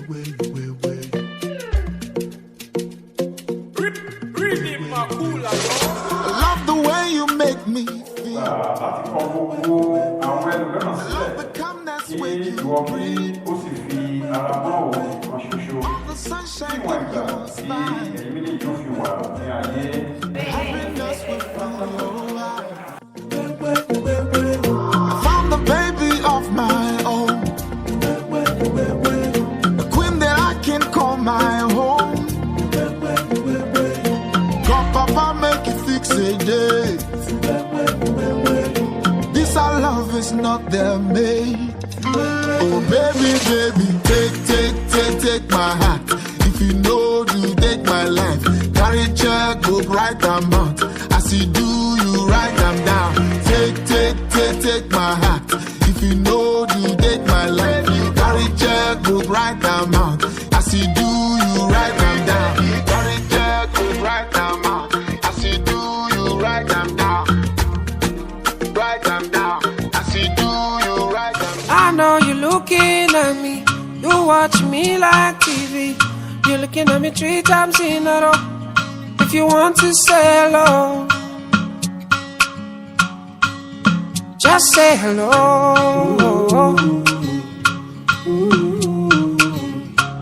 Love the way you make me feel. Love the calmness when you breathe. The sunshine when you smile. Happiness will follow. I found the baby of my own. A queen that I can call my home. Papa make it fix a date. This our love is not their mate. Oh baby, baby, take my heart. If you know you take my life, carry check, go write them out. As you do, you write them down. Take my heart. If you know you take my life, carry check, go write them out. As you do, you write them down. Carry check, go write them out. Write them down. Write them down. I see do you write them down. I know you're looking at me. You watch me like TV. You're looking at me 3 times in a row. If you want to say hello, just say hello.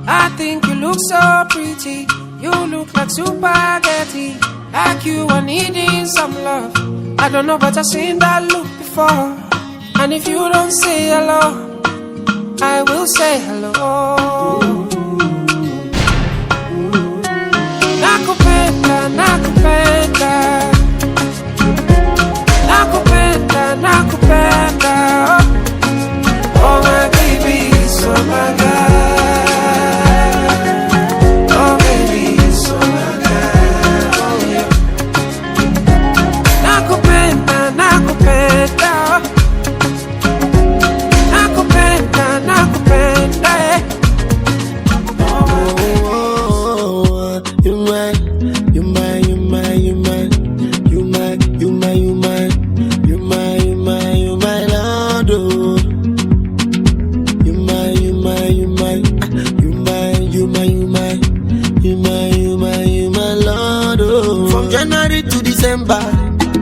I think you look so pretty. You look like spaghetti. Like you are needing some love. I don't know, but I've seen that look before. And if you don't say hello, I will say hello. Nakupenda, nakupenda. Nakupenda, nakupenda. Oh my baby, so my God.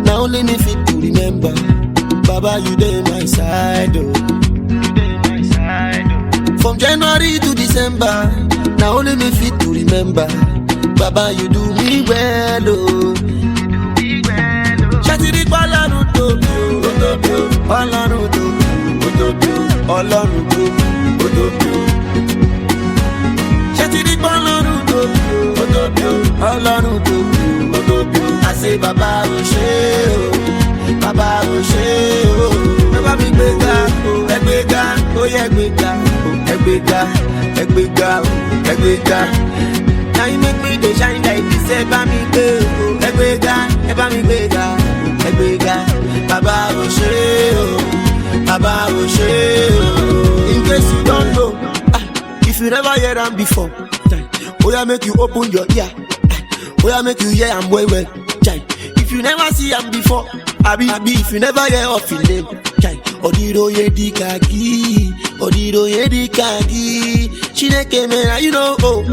Now only me fit to remember. Baba, you dey my side, oh. From January to December, now only me fit to remember. Baba, you do me well, oh. Shatiri Ọlọ́run tóbi, Ọlọ́run tóbi, Ọlọ́run tóbi. Shatiri Ọlọ́run tóbi, Ọlọ́run tóbi. I say Baba Oshe, Baba Oshe, Baba mi gbéga, ẹgbéga, oye ẹgbéga, ẹgbéga. Now you make me dey shine like this, ẹbá mi gbé, ẹgbéga, ẹbá mi gbéga, ẹgbéga. Baba Oshe, Baba Oshe. In case you don't know, if you never hear am before, oya make you open your ear. Oya make you hear am well well, chai. If you never see am before, abi if you never hear of his name, chai. Odiroye dikaki, Odiroye dikaki. Chineke me now you know, oh.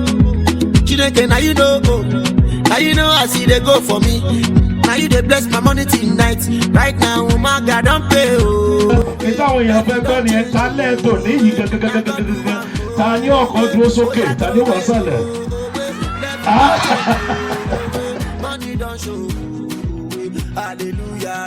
Chineke now you know, oh. Now you know I see they go for me. Now you they bless my money tonight. Right now, oh my God, don't pay, oh. Ìtàwọn èèyàn fẹ́ gbọ́ ni ẹ̀ ta lẹ́ẹ̀tọ̀ níyì gẹ́gẹ́gẹ́gẹ́gẹ́gẹ́. Ta ni ọkọ̀ dúró sókè, ta ni wọ́n sálẹ̀. Money don't show. Hallelujah.